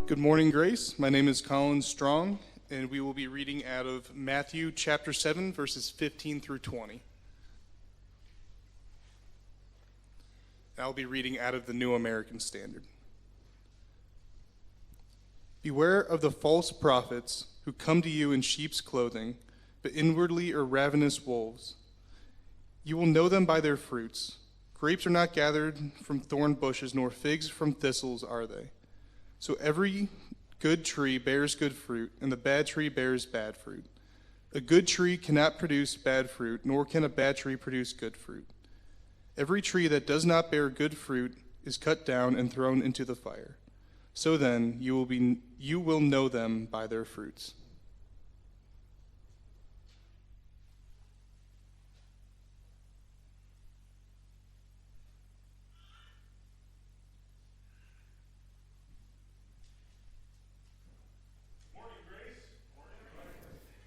Good morning, Grace. My name is Colin Strong, and we will be reading out of Matthew chapter 7, verses 15 through 20. I'll be reading out of the New American Standard. Beware of the false prophets who come to you in sheep's clothing, but inwardly are ravenous wolves. You will know them by their fruits. Grapes are not gathered from thorn bushes, nor figs from thistles are they. So every good tree bears good fruit, and the bad tree bears bad fruit. A good tree cannot produce bad fruit, nor can a bad tree produce good fruit. Every tree that does not bear good fruit is cut down and thrown into the fire. So then you will know them by their fruits.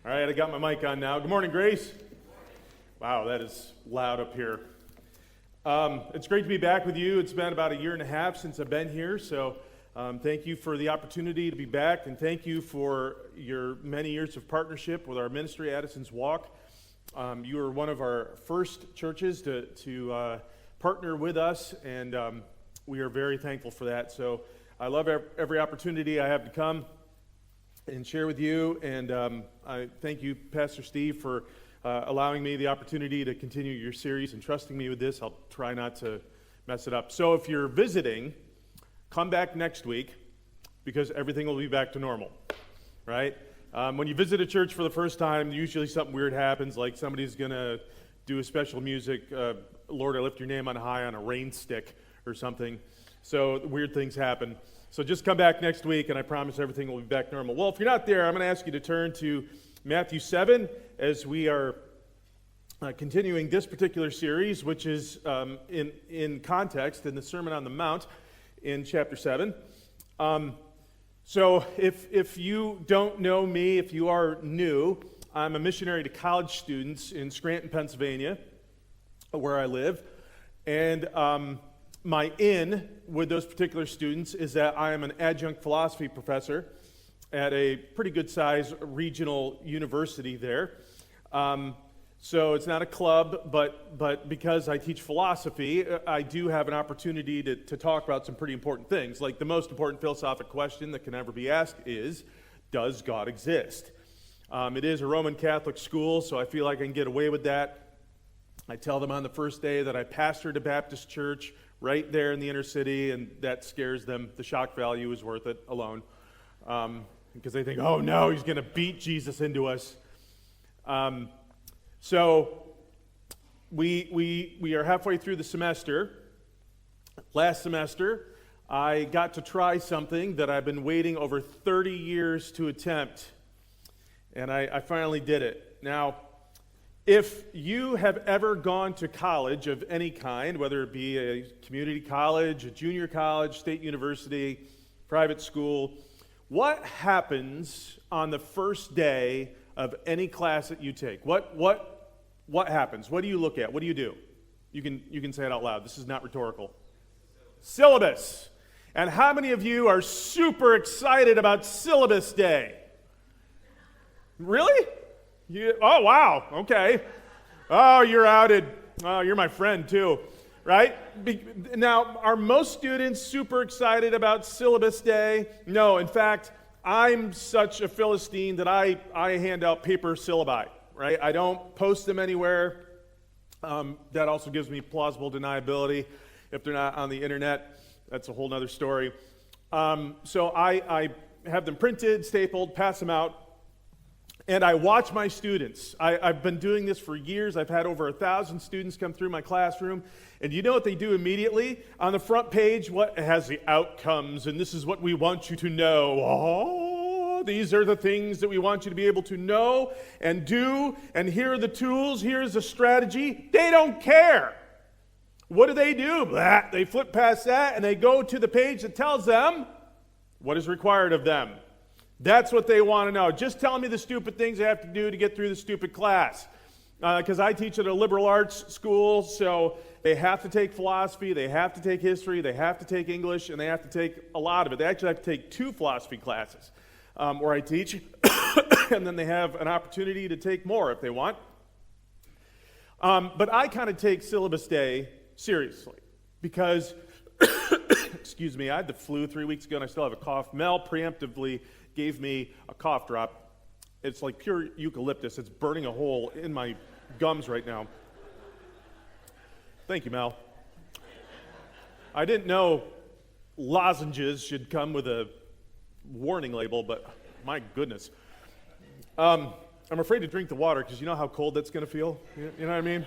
All right, I got my mic on now. Good morning, Grace. Wow, that is loud up here. It's great to be back with you. It's been about a year and a half since I've been here, so thank you for the opportunity to be back, and thank you for your many years of partnership with our ministry, Addison's Walk. You were one of our first churches to partner with us, and we are very thankful for that. So I love every opportunity I have to come and share with you, and I thank you, Pastor Steve, for allowing me the opportunity to continue your series and trusting me with this. I'll try not to mess it up. So if you're visiting, come back next week, because everything will be back to normal, right? When you visit a church for the first time, usually something weird happens, like somebody's going to do a special music, Lord, I lift your name on high, on a rain stick or something. So weird things happen. So just come back next week, and I promise everything will be back normal. Well, if you're not there, I'm going to ask you to turn to Matthew 7 as we are continuing this particular series, which is in context in the Sermon on the Mount in chapter 7. So if you don't know me, if you are new, I'm a missionary to college students in Scranton, Pennsylvania, where I live. And my in with those particular students is that I am an adjunct philosophy professor at a pretty good-sized regional university there. So it's not a club, but because I teach philosophy, I do have an opportunity to talk about some pretty important things. Like the most important philosophic question that can ever be asked is, does God exist? It is a Roman Catholic school, so I feel like I can get away with that. I tell them on the first day that I pastored a Baptist church right there in the inner city, and that scares them. The shock value is worth it alone, because they think, oh no, he's going to beat Jesus into us. So we are halfway through the semester. Last semester, I got to try something that I've been waiting over 30 years to attempt, and I finally did it. Now, if you have ever gone to college of any kind, whether it be a community college, a junior college, state university, private school, what happens on the first day of any class that you take? What happens? What do you look at? What do you do? You can say it out loud. This is not rhetorical. Syllabus. And how many of you are super excited about syllabus day? Really? Oh, wow, okay. Oh, you're outed. Oh, you're my friend too, right? Now, are most students super excited about syllabus day? No, in fact, I'm such a Philistine that I hand out paper syllabi, right? I don't post them anywhere. That also gives me plausible deniability if they're not on the internet. That's a whole other story. So I have them printed, stapled, pass them out. And I watch my students. I've been doing this for years. I've had over 1,000 students come through my classroom. And you know what they do immediately? On the front page, it has the outcomes, and this is what we want you to know. Oh, these are the things that we want you to be able to know and do, and here are the tools, here's the strategy. They don't care. What do? Blah, they flip past that, and they go to the page that tells them what is required of them. That's what they want to know. Just tell me the stupid things I have to do to get through the stupid class. because I teach at a liberal arts school, so they have to take philosophy, they have to take history, they have to take English, and they have to take a lot of it. They actually have to take 2 philosophy classes where I teach, and then they have an opportunity to take more if they want. But I kind of take syllabus day seriously because, excuse me, I had the flu 3 weeks ago and I still have a cough. Mel preemptively gave me a cough drop. It's like pure eucalyptus. It's burning a hole in my gums right now. Thank you, Mel. I didn't know lozenges should come with a warning label, but my goodness. I'm afraid to drink the water because you know how cold that's going to feel? You know what I mean?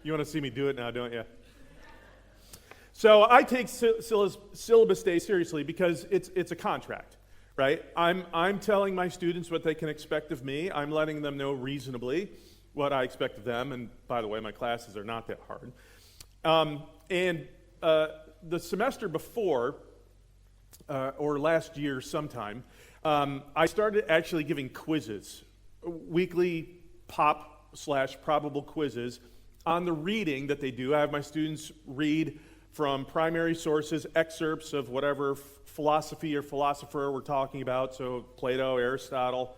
You want to see me do it now, don't you? So I take syllabus day seriously because it's a contract, right? I'm telling my students what they can expect of me. I'm letting them know reasonably what I expect of them. And by the way, my classes are not that hard. The semester before, or last year sometime, I started actually giving quizzes, weekly pop/probable quizzes on the reading that they do. I have my students read from primary sources, excerpts of whatever philosophy or philosopher we're talking about, so Plato, Aristotle,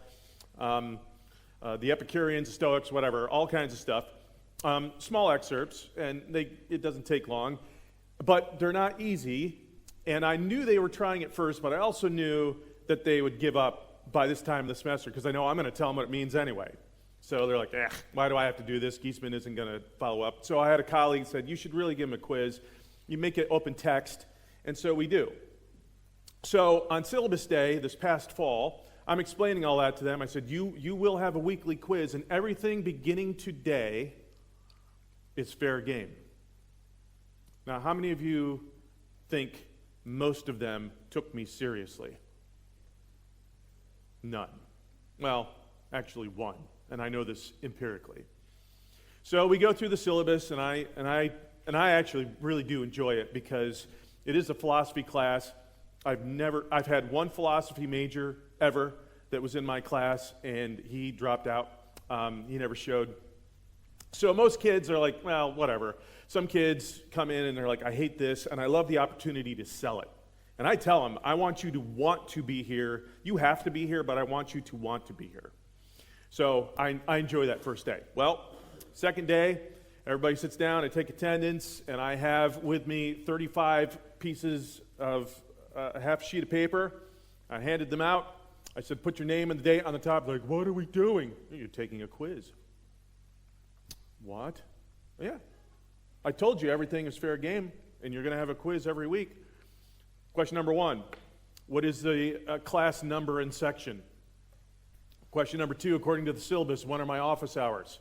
the Epicureans, the Stoics, whatever, all kinds of stuff. Small excerpts, and it doesn't take long, but they're not easy, and I knew they were trying it first, but I also knew that they would give up by this time of the semester, because I know I'm going to tell them what it means anyway. So they're like, why do I have to do this? Geisman isn't going to follow up. So I had a colleague who said, you should really give them a quiz. You make it open text, and so we do. So on syllabus day, this past fall, I'm explaining all that to them. I said, you will have a weekly quiz, and everything beginning today is fair game. Now, how many of you think most of them took me seriously? None. Well, actually one, and I know this empirically. So we go through the syllabus, and I actually really do enjoy it because it is a philosophy class. I've had one philosophy major ever that was in my class, and he dropped out. He never showed. So most kids are like, well, whatever. Some kids come in and they're like, I hate this, and I love the opportunity to sell it. And I tell them, I want you to want to be here. You have to be here, but I want you to want to be here. So I enjoy that first day. Well, second day, everybody sits down, I take attendance, and I have with me 35 pieces of a half sheet of paper. I handed them out. I said, put your name and the date on the top. They're like, what are we doing? You're taking a quiz. What? Yeah. I told you everything is fair game, and you're going to have a quiz every week. Question number 1, what is the class number and section? Question number 2, according to the syllabus, when are my office hours?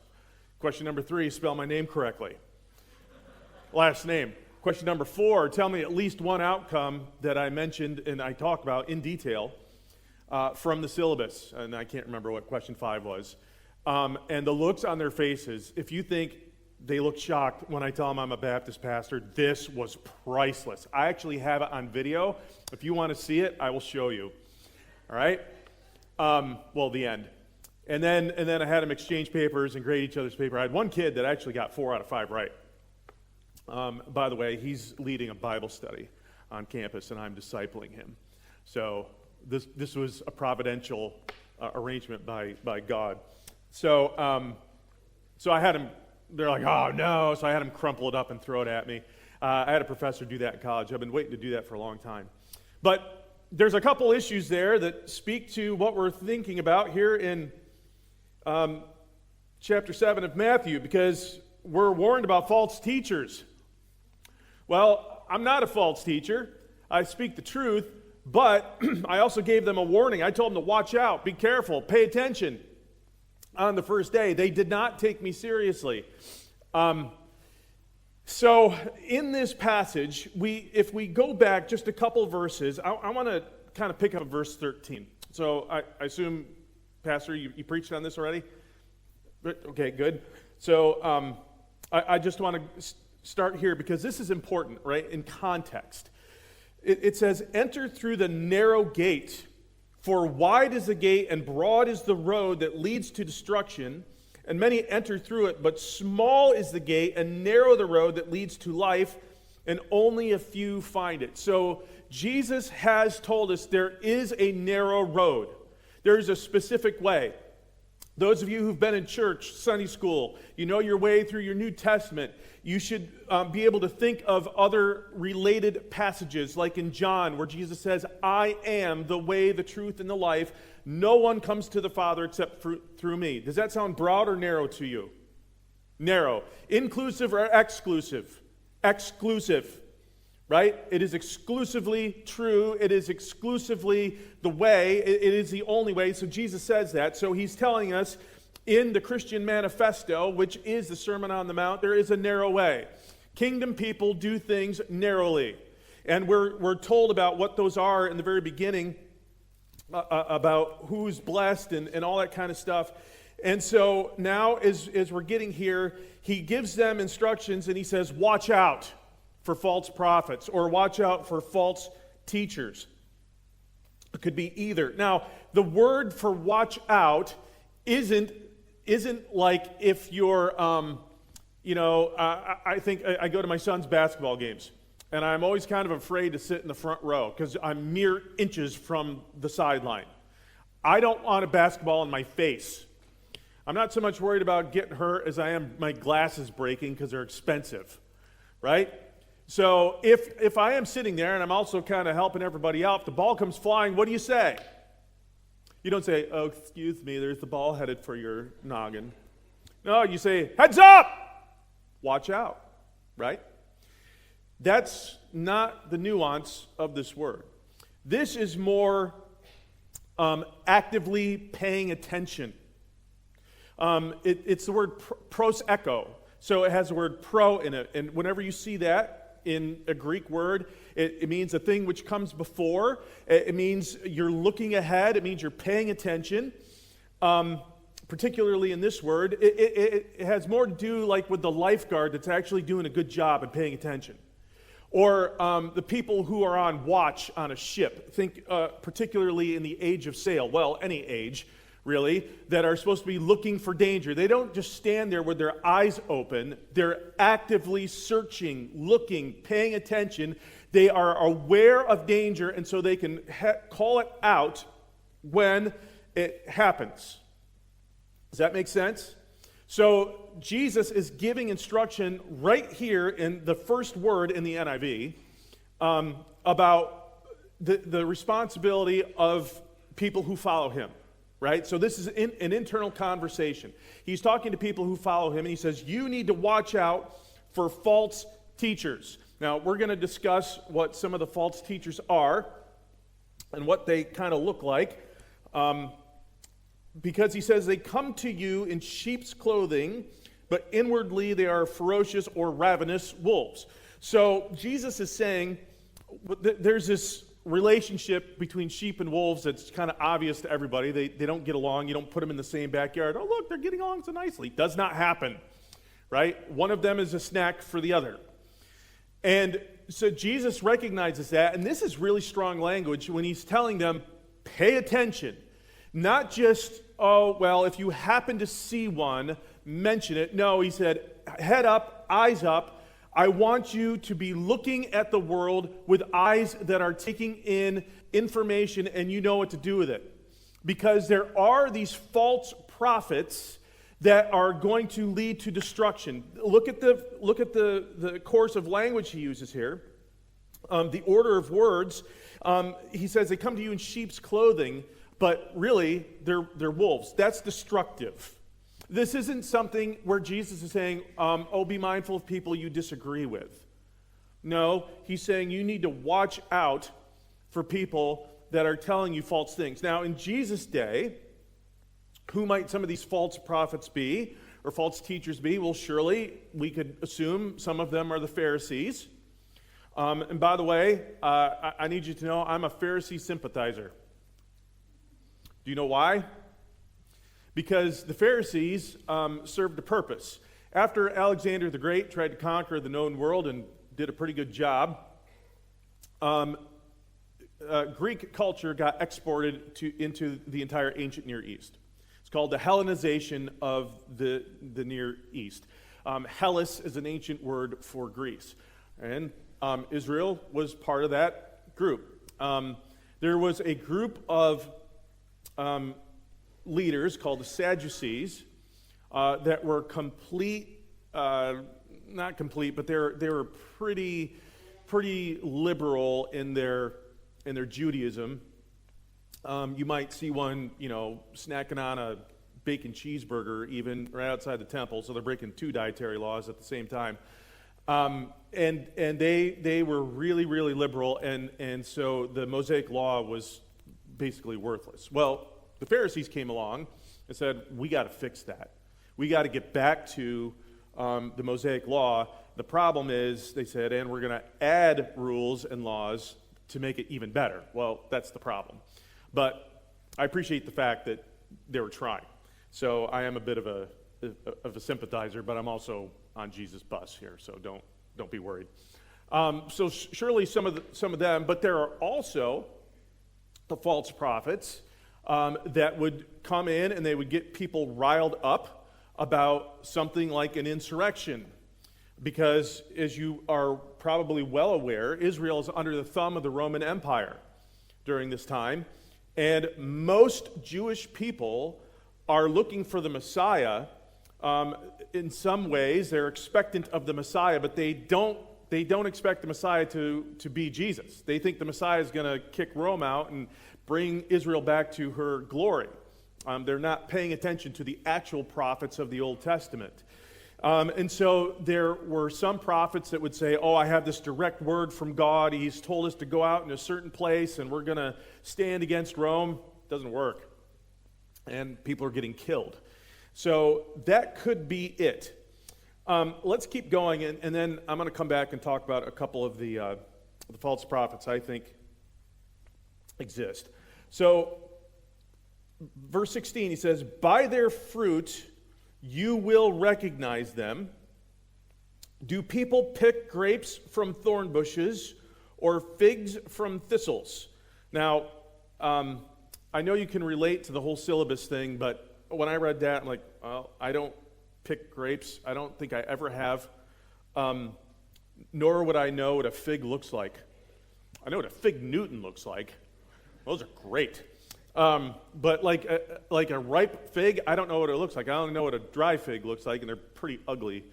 Question number 3, spell my name correctly. Last name. Question number 4, tell me at least one outcome that I mentioned and I talked about in detail from the syllabus. And I can't remember what question 5 was. And the looks on their faces, if you think they look shocked when I tell them I'm a Baptist pastor, this was priceless. I actually have it on video. If you want to see it, I will show you. All right? Well, the end. And then I had them exchange papers and grade each other's paper. I had one kid that actually got 4 out of 5 right. By the way, he's leading a Bible study on campus, and I'm discipling him. So this was a providential arrangement by God. So I had him, they're like, oh no, so I had him crumple it up and throw it at me. I had a professor do that in college. I've been waiting to do that for a long time. But there's a couple issues there that speak to what we're thinking about here in chapter 7 of Matthew, because we're warned about false teachers. Well, I'm not a false teacher. I speak the truth, but I also gave them a warning. I told them to watch out, be careful, pay attention. On the first day, they did not take me seriously. So in this passage, if we go back just a couple verses, I want to kind of pick up verse 13. So I assume, Pastor, you preached on this already? Okay, good. So I just want to start here because this is important, right, in context. It says, enter through the narrow gate, for wide is the gate and broad is the road that leads to destruction, and many enter through it, but small is the gate and narrow the road that leads to life, and only a few find it. So Jesus has told us there is a narrow road. There's a specific way. Those of you who've been in church, Sunday school, you know your way through your New Testament. You should be able to think of other related passages, like in John, where Jesus says, I am the way, the truth, and the life. No one comes to the Father except through me. Does that sound broad or narrow to you? Narrow. Inclusive or exclusive? Exclusive. Right? It is exclusively true. It is exclusively the way. It is the only way. So Jesus says that. So he's telling us in the Christian Manifesto, which is the Sermon on the Mount, there is a narrow way. Kingdom people do things narrowly. And we're told about what those are in the very beginning, about who's blessed and all that kind of stuff. And so now as we're getting here, he gives them instructions and he says, watch out for false prophets, or watch out for false teachers. It could be either. Now, the word for watch out isn't like if you're, I think I go to my son's basketball games, and I'm always kind of afraid to sit in the front row because I'm mere inches from the sideline. I don't want a basketball in my face. I'm not so much worried about getting hurt as I am my glasses breaking because they're expensive, right? So if I am sitting there and I'm also kind of helping everybody out, if the ball comes flying, what do you say? You don't say, oh, excuse me, there's the ball headed for your noggin. No, you say, heads up! Watch out, right? That's not the nuance of this word. This is more actively paying attention. It's the word pros echo. So it has the word pro in it. And whenever you see that in a Greek word, it means a thing which comes before. It means you're looking ahead. It means you're paying attention. Particularly in this word, it has more to do like with the lifeguard that's actually doing a good job and paying attention. Or the people who are on watch on a ship. Think particularly in the age of sail. Well, any age, really, that are supposed to be looking for danger. They don't just stand there with their eyes open. They're actively searching, looking, paying attention. They are aware of danger, and so they can call it out when it happens. Does that make sense? So Jesus is giving instruction right here in the first word in the NIV about the responsibility of people who follow him. Right? So this is an internal conversation. He's talking to people who follow him, and he says, you need to watch out for false teachers. Now, we're going to discuss what some of the false teachers are and what they kind of look like, because he says they come to you in sheep's clothing, but inwardly they are ferocious or ravenous wolves. So Jesus is saying there's this relationship between sheep and wolves that's kind of obvious to everybody. They don't get along. You don't put them in the same backyard. Oh, look, they're getting along so nicely. Does not happen, right? One of them is a snack for the other. And so Jesus recognizes that, and this is really strong language when he's telling them, pay attention. Not just, oh, well, if you happen to see one, mention it. No, he said, head up, eyes up. I want you to be looking at the world with eyes that are taking in information and you know what to do with it. Because there are these false prophets that are going to lead to destruction. Look at the course of language he uses here. The order of words. He says they come to you in sheep's clothing, but really they're wolves. That's destructive. This isn't something where Jesus is saying, oh, be mindful of people you disagree with. No, he's saying you need to watch out for people that are telling you false things. Now, in Jesus' day, who might some of these false prophets be, or false teachers be? Well, surely we could assume some of them are the Pharisees. And by the way, I need you to know I'm a Pharisee sympathizer. Do you know why? Because the Pharisees served a purpose. After Alexander the Great tried to conquer the known world and did a pretty good job, Greek culture got exported into the entire ancient Near East. It's called the Hellenization of the Near East. Hellas is an ancient word for Greece, and Israel was part of that group. There was a group of leaders called the Sadducees that were not complete, but they were pretty liberal in their Judaism. You might see one, snacking on a bacon cheeseburger even right outside the temple, so they're breaking two dietary laws at the same time. And they were really liberal, and so the Mosaic law was basically worthless. Well, the Pharisees came along and said, we got to fix that. We got to get back to the Mosaic law. The problem is, they said, and we're going to add rules and laws to make it even better. Well, that's the problem. But I appreciate the fact that they were trying. So I am a bit of a sympathizer, but I'm also on Jesus' bus here, so don't be worried. So surely some of them, but there are also the false prophets that would come in and they would get people riled up about something like an insurrection. Because, as you are probably well aware, Israel is under the thumb of the Roman Empire during this time, and most Jewish people are looking for the Messiah. In some ways, they're expectant of the Messiah, but they don't expect the Messiah to be Jesus. They think the Messiah is going to kick Rome out and bring Israel back to her glory. They're not paying attention to the actual prophets of the Old Testament. And so there were some prophets that would say, I have this direct word from God. He's told us to go out in a certain place and we're going to stand against Rome. It doesn't work. And people are getting killed. So that could be it. Let's keep going, and then I'm going to come back and talk about a couple of the false prophets I think exist. So verse 16, he says, by their fruit you will recognize them. Do people pick grapes from thorn bushes or figs from thistles? Now, I know you can relate to the whole syllabus thing, but when I read that, I'm like, I don't pick grapes. I don't think I ever have. Nor would I know what a fig looks like. I know what a fig Newton looks like. Those are great. But like a ripe fig, I don't know what it looks like. I don't know what a dry fig looks like, and they're pretty ugly.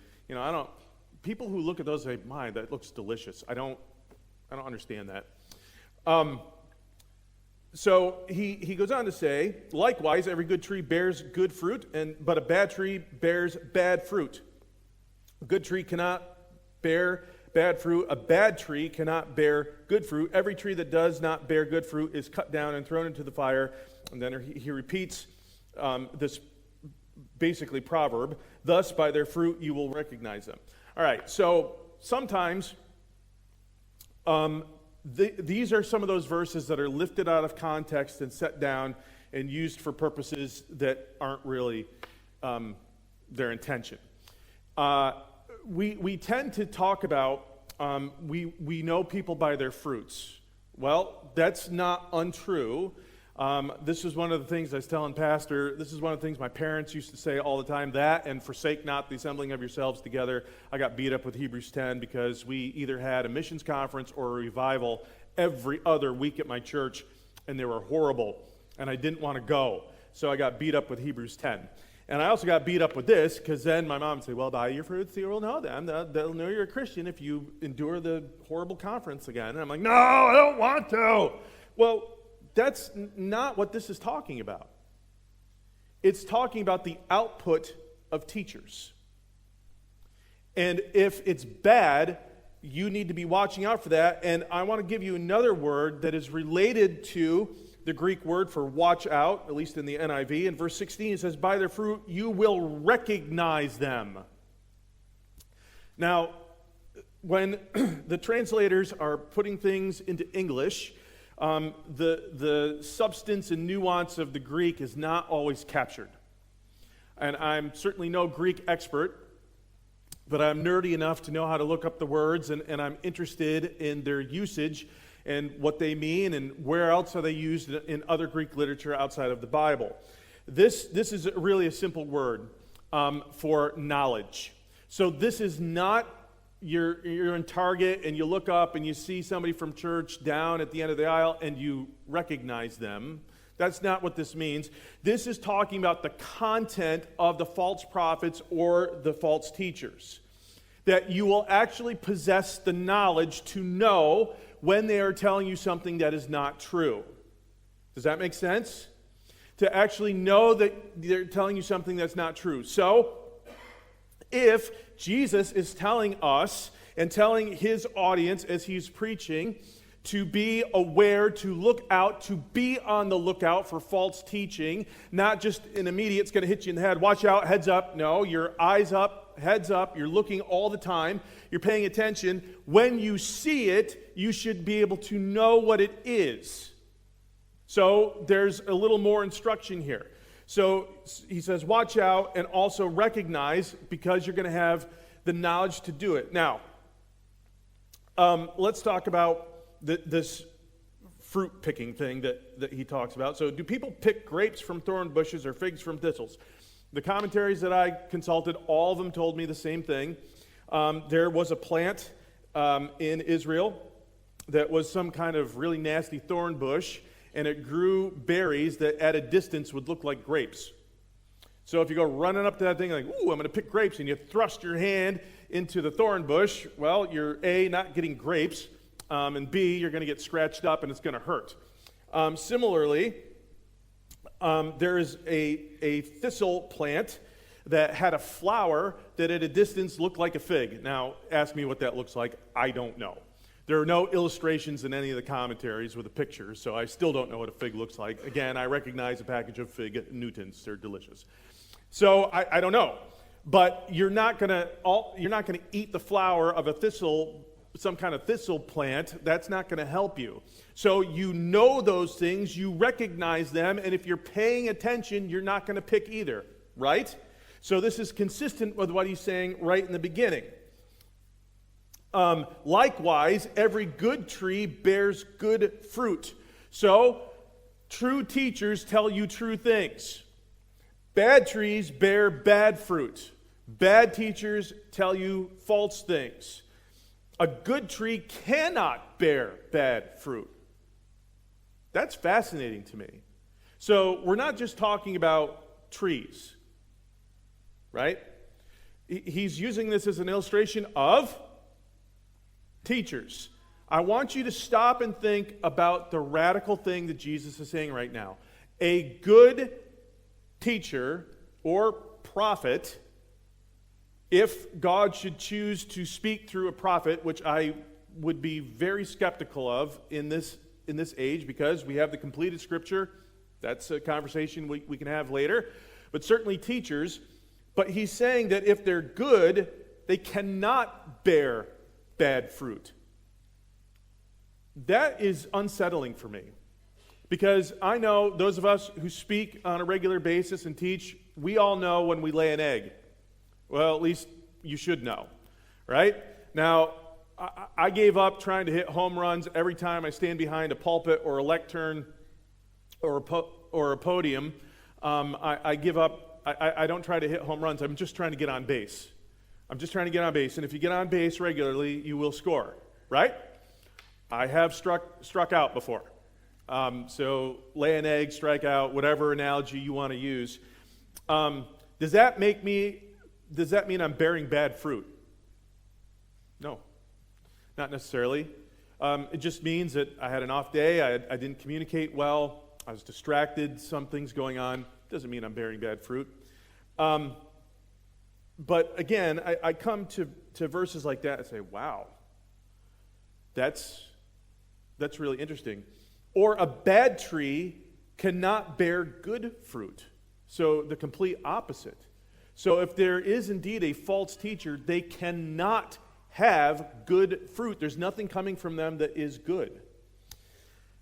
People who look at those say, "My, that looks delicious." I don't understand that. So he goes on to say, likewise, every good tree bears good fruit, but a bad tree bears bad fruit. A good tree cannot bear bad fruit. A bad tree cannot bear good fruit. Every tree that does not bear good fruit is cut down and thrown into the fire. And then he repeats this basically proverb, thus by their fruit you will recognize them. All right, so sometimes these are some of those verses that are lifted out of context and set down and used for purposes that aren't really their intention. We tend to talk about, we know people by their fruits. Well, that's not untrue. This is one of the things I was telling Pastor, this is one of the things my parents used to say all the time, that and forsake not the assembling of yourselves together. I got beat up with Hebrews 10 because we either had a missions conference or a revival every other week at my church, and they were horrible, and I didn't want to go. So I got beat up with Hebrews 10. And I also got beat up with this, because then my mom would say, well, by your fruits you will know them. They'll know you're a Christian if you endure the horrible conference again. And I'm like, no, I don't want to. Well, that's not what this is talking about. It's talking about the output of teachers. And if it's bad, you need to be watching out for that. And I want to give you another word that is related to the Greek word for watch out, at least in the NIV. In verse 16, it says, by their fruit you will recognize them. Now, when the translators are putting things into English, the substance and nuance of the Greek is not always captured. And I'm certainly no Greek expert, but I'm nerdy enough to know how to look up the words, and I'm interested in their usage and what they mean and where else are they used in other Greek literature outside of the Bible. This is really a simple word for knowledge. So this is not you're in Target and you look up and you see somebody from church down at the end of the aisle and you recognize them. That's not what this means. This is talking about the content of the false prophets or the false teachers. That you will actually possess the knowledge to know when they are telling you something that is not true. Does that make sense? To actually know that they're telling you something that's not true. So, if Jesus is telling us and telling his audience as he's preaching to be aware, to look out, to be on the lookout for false teaching, not just an immediate, it's going to hit you in the head, watch out, heads up. No, your eyes up, heads up, you're looking all the time, you're paying attention. When you see it, you should be able to know what it is. So there's a little more instruction here. So he says, watch out and also recognize, because you're going to have the knowledge to do it. Now, let's talk about this fruit picking thing that he talks about. So do people pick grapes from thorn bushes or figs from thistles? The commentaries that I consulted, all of them told me the same thing. There was a plant in Israel that was some kind of really nasty thorn bush, and it grew berries that at a distance would look like grapes. So if you go running up to that thing like, ooh, I'm going to pick grapes, and you thrust your hand into the thorn bush, well, you're A, not getting grapes, and B, you're going to get scratched up and it's going to hurt. Similarly, there is a thistle plant that had a flower that at a distance looked like a fig. Now, ask me what that looks like. I don't know. There are no illustrations in any of the commentaries with the pictures, so I still don't know what a fig looks like. Again, I recognize a package of fig Newtons. They're delicious. So I don't know. But you're not gonna eat the flower of a thistle, some kind of thistle plant. That's not going to help you. So you know those things, you recognize them, and if you're paying attention, you're not going to pick either, right? So this is consistent with what he's saying right in the beginning. Likewise, every good tree bears good fruit. So, true teachers tell you true things. Bad trees bear bad fruit. Bad teachers tell you false things. A good tree cannot bear bad fruit. That's fascinating to me. So, we're not just talking about trees, right? He's using this as an illustration of teachers. I want you to stop and think about the radical thing that Jesus is saying right now. A good teacher or prophet, if God should choose to speak through a prophet, which I would be very skeptical of in this age, because we have the completed scripture. That's a conversation we can have later. But certainly teachers. But he's saying that if they're good, they cannot bear bad fruit. That is unsettling for me, because I know those of us who speak on a regular basis and teach, we all know when we lay an egg. Well, at least you should know, right? Now, I gave up trying to hit home runs every time I stand behind a pulpit or a lectern or a podium. I give up. I don't try to hit home runs. I'm just trying to get on base. I'm just trying to get on base, and if you get on base regularly, you will score, right? I have struck out before. So lay an egg, strike out, whatever analogy you want to use. Does that mean I'm bearing bad fruit? No, not necessarily. It just means that I had an off day, I didn't communicate well, I was distracted, some things going on. Doesn't mean I'm bearing bad fruit. But again, I come to verses like that and say, wow, that's really interesting. Or a bad tree cannot bear good fruit. So the complete opposite. So if there is indeed a false teacher, they cannot have good fruit. There's nothing coming from them that is good.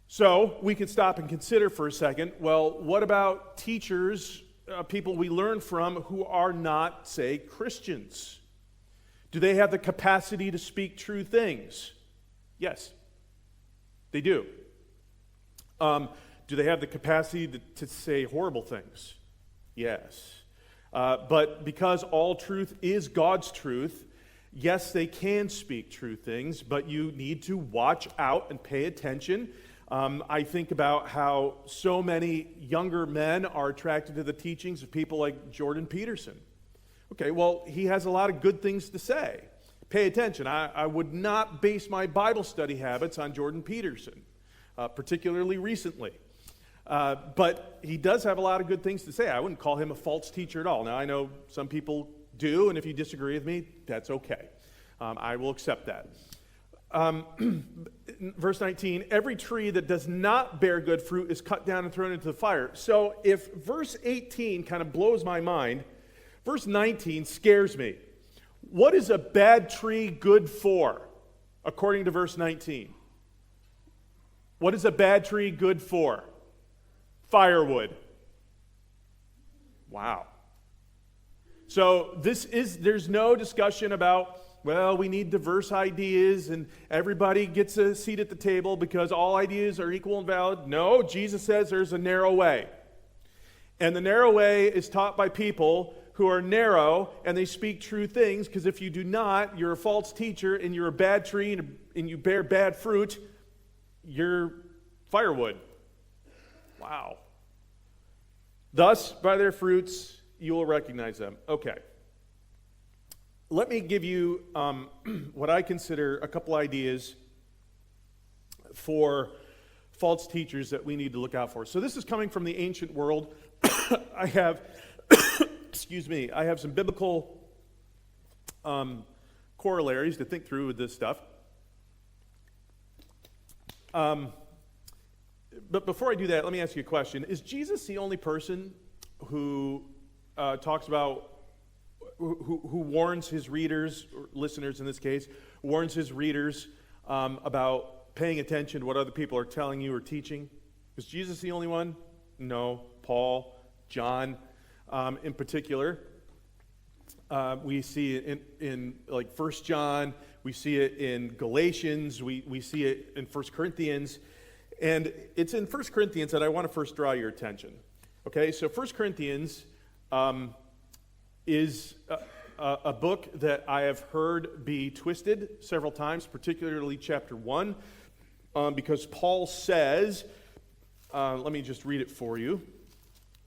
So we could stop and consider for a second, well, what about teachers, people we learn from who are not, say, Christians? Do they have the capacity to speak true things? Yes, they do. Do they have the capacity to say horrible things? Yes. But because all truth is God's truth, yes, they can speak true things, but you need to watch out and pay attention. I think about how so many younger men are attracted to the teachings of people like Jordan Peterson. Okay, well, he has a lot of good things to say. Pay attention. I would not base my Bible study habits on Jordan Peterson, particularly recently. But he does have a lot of good things to say. I wouldn't call him a false teacher at all. Now, I know some people do, and if you disagree with me, that's okay. I will accept that. Verse 19, every tree that does not bear good fruit is cut down and thrown into the fire. So if verse 18 kind of blows my mind, verse 19 scares me. What is a bad tree good for, according to verse 19? What is a bad tree good for? Firewood. Wow. So there's no discussion about, well, we need diverse ideas and everybody gets a seat at the table because all ideas are equal and valid. No, Jesus says there's a narrow way. And the narrow way is taught by people who are narrow and they speak true things, because if you do not, you're a false teacher and you're a bad tree and you bear bad fruit, you're firewood. Wow. Thus, by their fruits, you will recognize them. Okay. Let me give you what I consider a couple ideas for false teachers that we need to look out for. So this is coming from the ancient world. I have, I have some biblical corollaries to think through with this stuff. But before I do that, let me ask you a question. Is Jesus the only person who talks about, who warns his readers, or listeners in this case, warns his readers about paying attention to what other people are telling you or teaching? Is Jesus the only one? No. Paul, John, in particular. We see it in like 1 John, we see it in Galatians, we see it in 1 Corinthians, and it's in 1 Corinthians that I want to first draw your attention. Okay, so 1 Corinthians is a book that I have heard be twisted several times, particularly chapter 1, because Paul says, let me just read it for you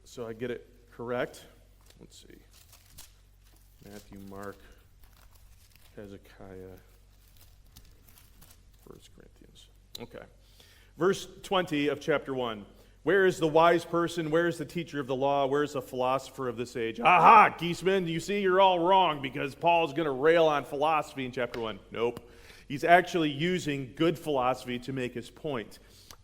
so I get it correct. Let's see. Matthew, Mark, Hezekiah, 1 Corinthians. Okay. Verse 20 of chapter 1. Where is the wise person? Where is the teacher of the law? Where is the philosopher of this age? Aha, Geisman, you see you're all wrong because Paul's going to rail on philosophy in chapter 1. Nope. He's actually using good philosophy to make his point.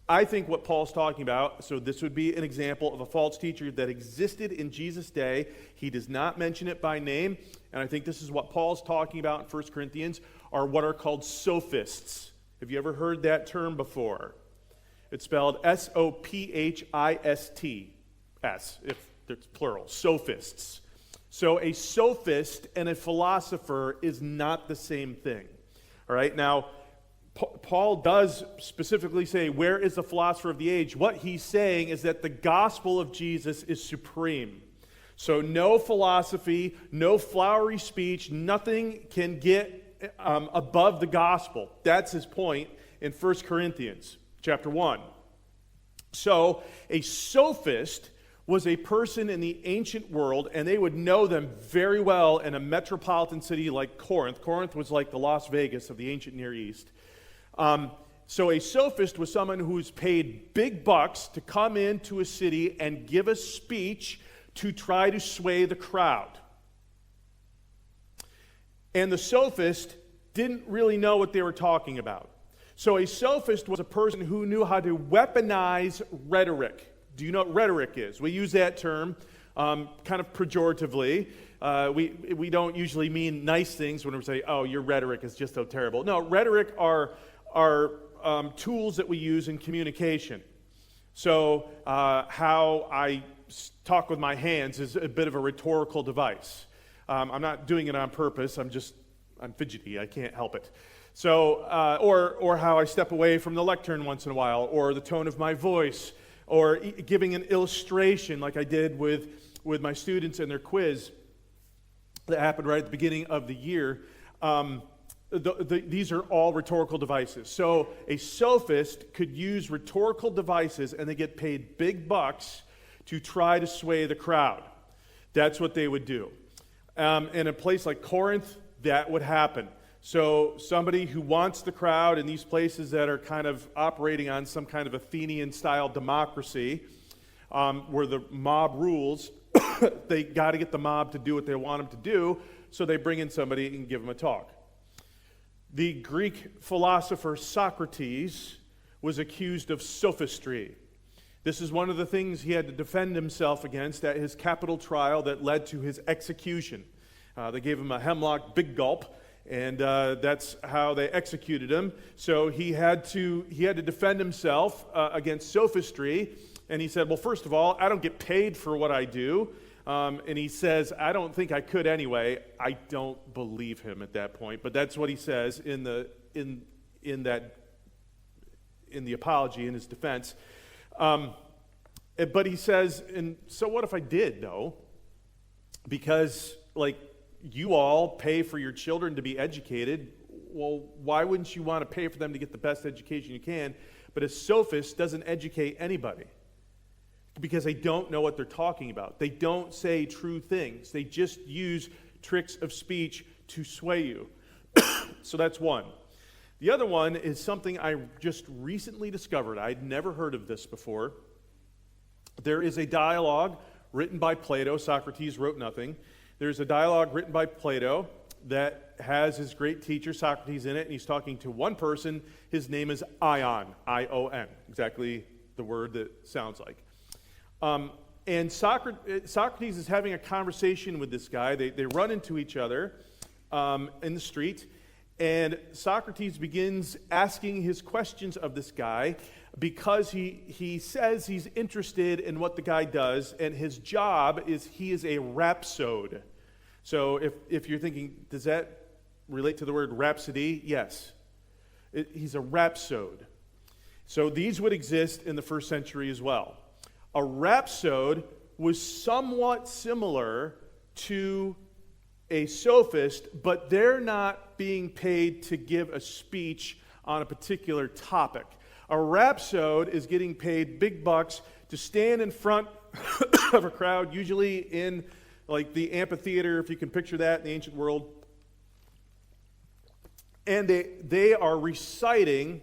I think what Paul's talking about, so this would be an example of a false teacher that existed in Jesus' day. He does not mention it by name, and I think this is what Paul's talking about in 1 Corinthians, are what are called sophists. Have you ever heard that term before? It's spelled S-O-P-H-I-S-T-S, if it's plural, sophists. So a sophist and a philosopher is not the same thing. All right, now, Paul does specifically say, where is the philosopher of the age? What he's saying is that the gospel of Jesus is supreme. So no philosophy, no flowery speech, nothing can get above the gospel. That's his point in 1 Corinthians chapter 1. So a sophist was a person in the ancient world, and they would know them very well in a metropolitan city like Corinth. Corinth was like the Las Vegas of the ancient Near East. So a sophist was someone who's paid big bucks to come into a city and give a speech to try to sway the crowd. And the sophist didn't really know what they were talking about. So a sophist was a person who knew how to weaponize rhetoric. Do you know what rhetoric is? We use that term kind of pejoratively. We don't usually mean nice things when we say, oh, your rhetoric is just so terrible. No, rhetoric are tools that we use in communication. So how I talk with my hands is a bit of a rhetorical device. I'm not doing it on purpose. I'm fidgety. I can't help it. So, or how I step away from the lectern once in a while, or the tone of my voice, or giving an illustration like I did with my students and their quiz that happened right at the beginning of the year. These are all rhetorical devices. So a sophist could use rhetorical devices and they get paid big bucks to try to sway the crowd. That's what they would do. In a place like Corinth, that would happen. So somebody who wants the crowd in these places that are kind of operating on some kind of Athenian-style democracy, where the mob rules, they got to get the mob to do what they want them to do, so they bring in somebody and give them a talk. The Greek philosopher Socrates was accused of sophistry. This is one of the things he had to defend himself against at his capital trial that led to his execution. They gave him a hemlock big gulp, and that's how they executed him. So he had to defend himself against sophistry. And he said, well, first of all, I don't get paid for what I do. And he says, I don't think I could anyway. I don't believe him at that point. But that's what he says in the apology, in his defense. But he says, and so what if I did, though? Because, you all pay for your children to be educated. Well, why wouldn't you want to pay for them to get the best education you can? But a sophist doesn't educate anybody because they don't know what they're talking about. They don't say true things. They just use tricks of speech to sway you. So that's one. The other one is something I just recently discovered. I'd never heard of this before. There is a dialogue written by Plato. Socrates wrote nothing. There's a dialogue written by Plato that has his great teacher Socrates in it, and he's talking to one person. His name is Ion, I-O-N, exactly the word that sounds like. And Socrates is having a conversation with this guy. They run into each other in the street, and Socrates begins asking his questions of this guy because he says he's interested in what the guy does, and his job is he is a rhapsode. So if you're thinking, does that relate to the word rhapsody? Yes. He's a rhapsode. So these would exist in the first century as well. A rhapsode was somewhat similar to a sophist, but they're not being paid to give a speech on a particular topic. A rhapsode is getting paid big bucks to stand in front of a crowd, usually in the amphitheater, if you can picture that in the ancient world. And they are reciting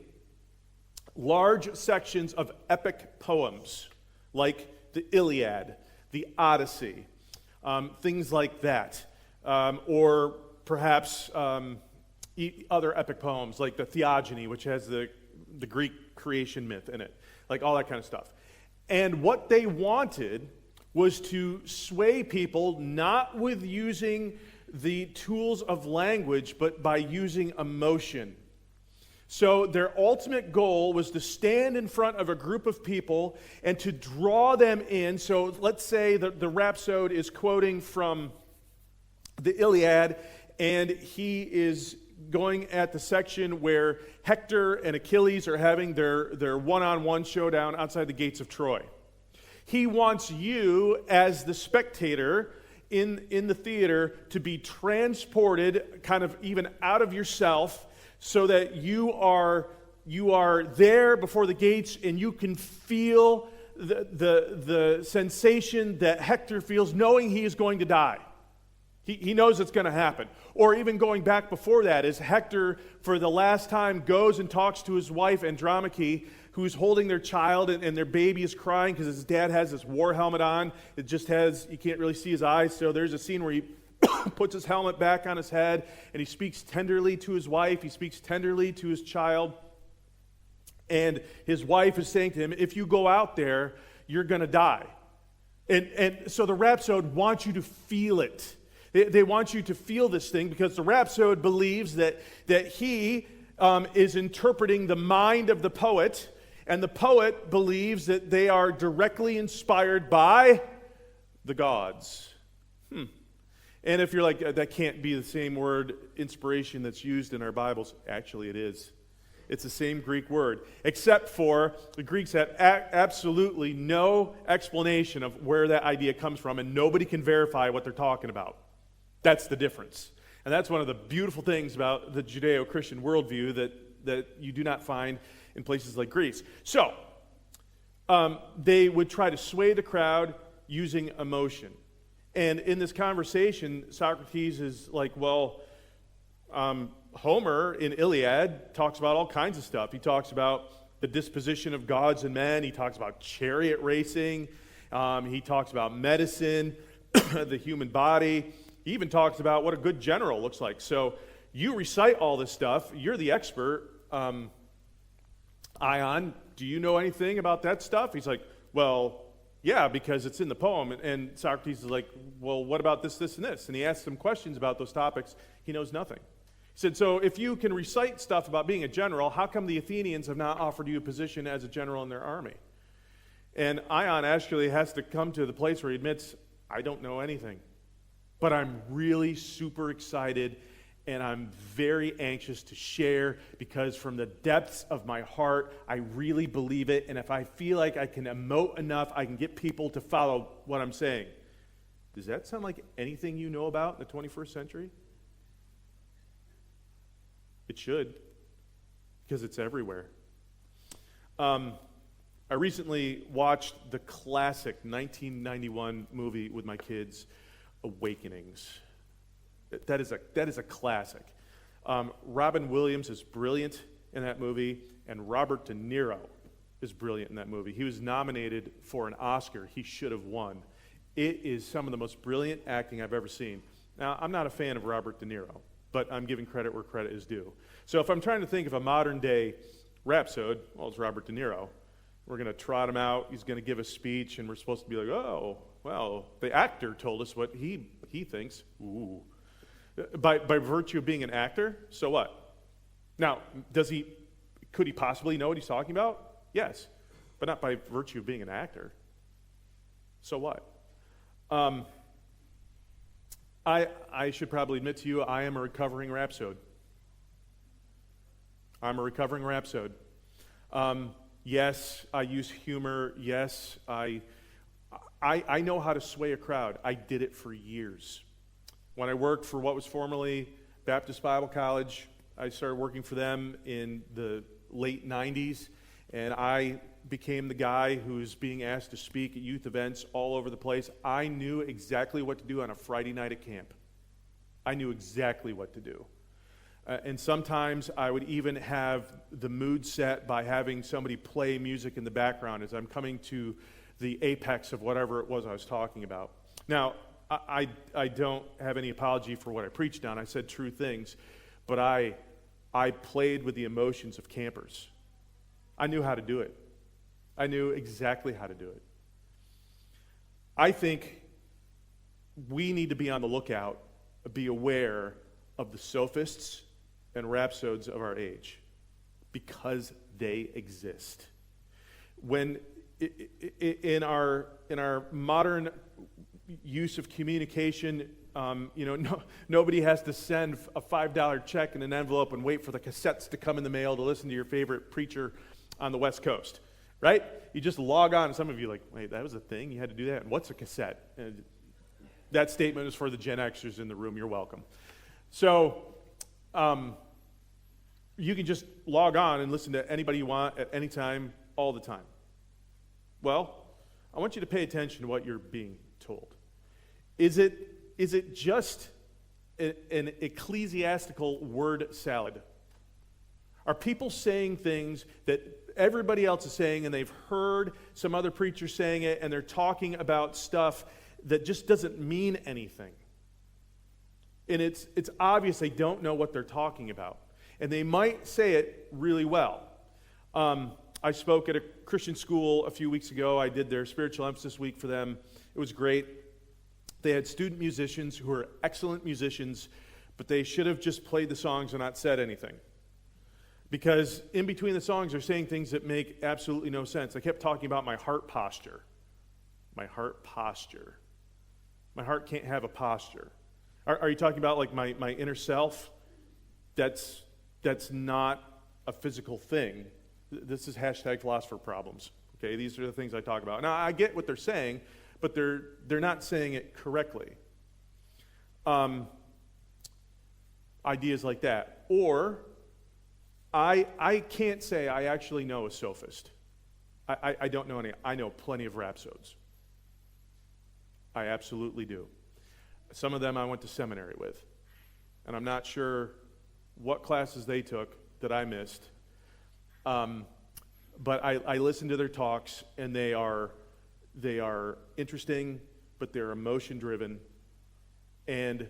large sections of epic poems, like the Iliad, the Odyssey, things like that. Or perhaps other epic poems, like the Theogony, which has the Greek creation myth in it, all that kind of stuff. And what they wanted was to sway people not with using the tools of language, but by using emotion. So their ultimate goal was to stand in front of a group of people and to draw them in. So let's say the rhapsode is quoting from the Iliad, and he is going at the section where Hector and Achilles are having their one-on-one showdown outside the gates of Troy. He wants you, as the spectator in the theater, to be transported kind of even out of yourself so that you are there before the gates and you can feel the sensation that Hector feels knowing he is going to die. He knows it's going to happen. Or even going back before that, as Hector, for the last time, goes and talks to his wife, Andromache, who's holding their child, and their baby is crying because his dad has this war helmet on. It just has, you can't really see his eyes, so there's a scene where he puts his helmet back on his head, and he speaks tenderly to his wife, he speaks tenderly to his child, and his wife is saying to him, if you go out there, you're going to die. And so the rhapsode wants you to feel it. They want you to feel this thing because the rhapsode believes that he is interpreting the mind of the poet, and the poet believes that they are directly inspired by the gods. And if you're like, that can't be the same word, inspiration, that's used in our Bibles, actually it is. It's the same Greek word, except for the Greeks have absolutely no explanation of where that idea comes from, and nobody can verify what they're talking about. That's the difference. And that's one of the beautiful things about the Judeo-Christian worldview that you do not find in places like Greece. So, they would try to sway the crowd using emotion. And in this conversation, Socrates is like, well, Homer in Iliad talks about all kinds of stuff. He talks about the disposition of gods and men. He talks about chariot racing. He talks about medicine, the human body. He even talks about what a good general looks like. So you recite all this stuff. You're the expert. Ion, do you know anything about that stuff? He's like, well, yeah, because it's in the poem. And Socrates is like, well, what about this, this, and this? And he asks some questions about those topics. He knows nothing. He said, so if you can recite stuff about being a general, how come the Athenians have not offered you a position as a general in their army? And Ion actually has to come to the place where he admits, I don't know anything. But I'm really super excited, and I'm very anxious to share, because from the depths of my heart, I really believe it. And if I feel like I can emote enough, I can get people to follow what I'm saying. Does that sound like anything you know about in the 21st century? It should, because it's everywhere. I recently watched the classic 1991 movie with my kids, Awakenings. That is a classic. Robin Williams is brilliant in that movie, and Robert De Niro is brilliant in that movie. He was nominated for an Oscar. He should have won. It is some of the most brilliant acting I've ever seen. Now, I'm not a fan of Robert De Niro, but I'm giving credit where credit is due. So if I'm trying to think of a modern-day rhapsode, well, it's Robert De Niro. We're going to trot him out. He's going to give a speech, and we're supposed to be like, oh, well, the actor told us what he thinks. Ooh. By virtue of being an actor, so what? Now, could he possibly know what he's talking about? Yes, but not by virtue of being an actor. So what? I should probably admit to you, I am a recovering rhapsode. I'm a recovering rhapsode. Yes, I use humor. Yes, I know how to sway a crowd. I did it for years. When I worked for what was formerly Baptist Bible College, I started working for them in the late 90s, and I became the guy who's being asked to speak at youth events all over the place. I knew exactly what to do on a Friday night at camp. I knew exactly what to do. And sometimes I would even have the mood set by having somebody play music in the background as I'm coming to the apex of whatever it was I was talking about. Now, I don't have any apology for what I preached on. I said true things, but I played with the emotions of campers. I knew how to do it. I knew exactly how to do it. I think we need to be on the lookout, be aware of the sophists and rhapsodes of our age, because they exist. When in our modern use of communication, nobody has to send a $5 check in an envelope and wait for the cassettes to come in the mail to listen to your favorite preacher on the West Coast, right? You just log on. Some of you are like, wait, that was a thing? You had to do that? And what's a cassette? And that statement is for the Gen Xers in the room. You're welcome. So you can just log on and listen to anybody you want at any time, all the time. Well, I want you to pay attention to what you're being told. Is it just an ecclesiastical word salad? Are people saying things that everybody else is saying, and they've heard some other preacher saying it, and they're talking about stuff that just doesn't mean anything? And it's obvious they don't know what they're talking about. And they might say it really well. I spoke at a Christian school a few weeks ago. I did their spiritual emphasis week for them. It was great. They had student musicians who were excellent musicians, but they should have just played the songs and not said anything. Because in between the songs, they're saying things that make absolutely no sense. I kept talking about my heart posture. My heart posture. My heart can't have a posture. Are you talking about like my inner self? That's not a physical thing. This is hashtag philosopher problems. Okay, these are the things I talk about. Now, I get what they're saying, but they're not saying it correctly. Ideas like that. Or, I can't say I actually know a sophist. I don't know any. I know plenty of rhapsodes. I absolutely do. Some of them I went to seminary with. And I'm not sure what classes they took that I missed. But I listen to their talks, and they are interesting, but they're emotion-driven. And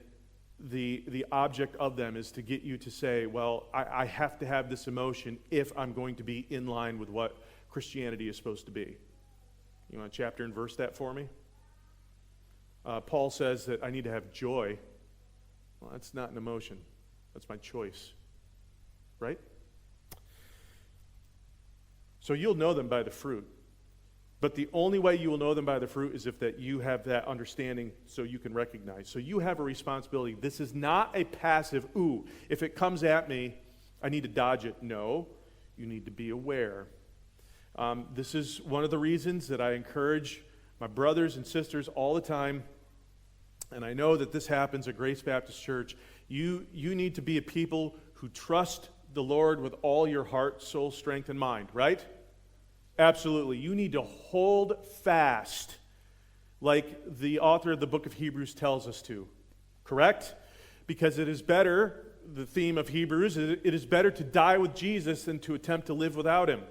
the object of them is to get you to say, well, I have to have this emotion if I'm going to be in line with what Christianity is supposed to be. You want to chapter and verse that for me? Paul says that I need to have joy. Well, that's not an emotion. That's my choice. Right? So you'll know them by the fruit. But the only way you will know them by the fruit is if that you have that understanding so you can recognize. So you have a responsibility. This is not a passive, ooh, if it comes at me, I need to dodge it. No, you need to be aware. This is one of the reasons that I encourage my brothers and sisters all the time, and I know that this happens at Grace Baptist Church. You need to be a people who trust the Lord with all your heart, soul, strength, and mind, right? Absolutely. You need to hold fast like the author of the book of Hebrews tells us to. Correct? Because it is better, the theme of Hebrews, it is better to die with Jesus than to attempt to live without him.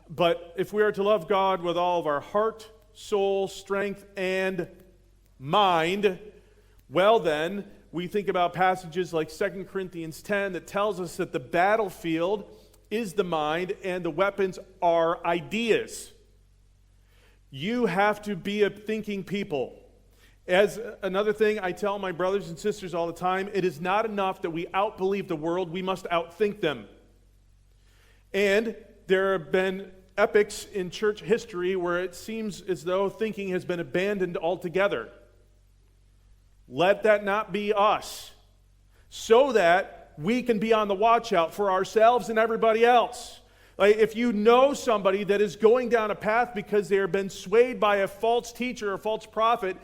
But if we are to love God with all of our heart, soul, strength, and mind, well then, we think about passages like 2 Corinthians 10 that tells us that the battlefield is the mind and the weapons are ideas. You have to be a thinking people. As another thing I tell my brothers and sisters all the time, it is not enough that we outbelieve the world, we must outthink them. And there have been epochs in church history where it seems as though thinking has been abandoned altogether. Let that not be us, so that we can be on the watch out for ourselves and everybody else. Like if you know somebody that is going down a path because they have been swayed by a false teacher or false prophet,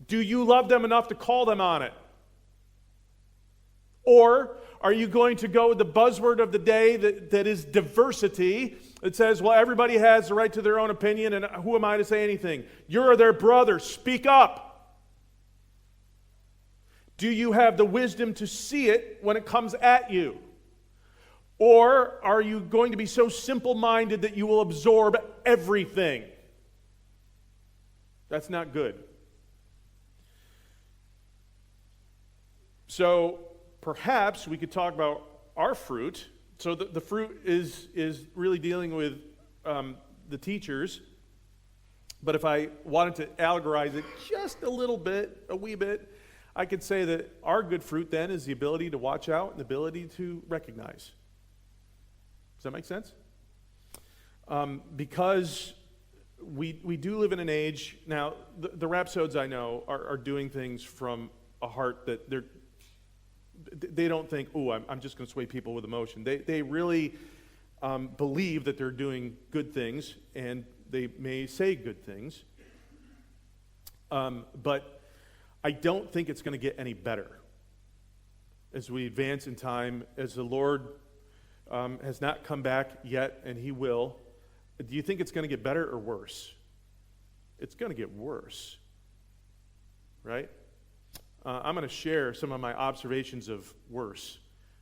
do you love them enough to call them on it? Or are you going to go with the buzzword of the day that is diversity? It says, well, everybody has the right to their own opinion, and who am I to say anything? You're their brother. Speak up. Do you have the wisdom to see it when it comes at you? Or are you going to be so simple-minded that you will absorb everything? That's not good. So perhaps we could talk about our fruit. So the fruit is really dealing with the teachers. But if I wanted to allegorize it just a little bit, a wee bit, I could say that our good fruit then is the ability to watch out and the ability to recognize. Does that make sense? Because we do live in an age, now the rhapsodes I know are doing things from a heart that they don't think, oh, I'm just going to sway people with emotion. They really believe that they're doing good things, and they may say good things. But I don't think it's going to get any better as we advance in time, as the Lord has not come back yet, and he will. Do you think it's going to get better or worse? It's going to get worse, right? I'm going to share some of my observations of worse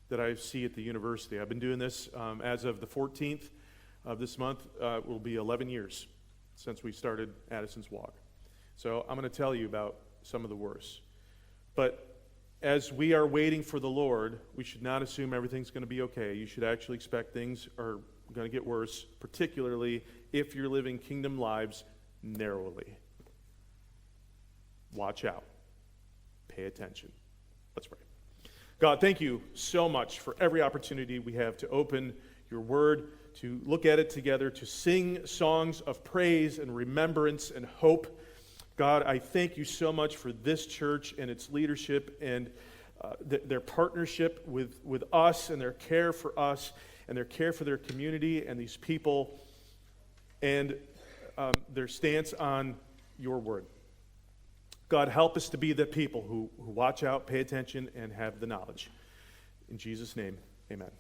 that I see at the university. I've been doing this as of the 14th of this month. Will be 11 years since we started Addison's Walk. So I'm going to tell you about some of the worst. But as we are waiting for the Lord, we should not assume everything's going to be okay. You should actually expect things are going to get worse, particularly if you're living kingdom lives narrowly. Watch out. Pay attention. Let's pray. God, thank you so much for every opportunity we have to open your word, to look at it together, to sing songs of praise and remembrance and hope. God, I thank you so much for this church and its leadership and their partnership with us and their care for us and their care for their community and these people and their stance on your word. God, help us to be the people who watch out, pay attention, and have the knowledge. In Jesus' name, amen.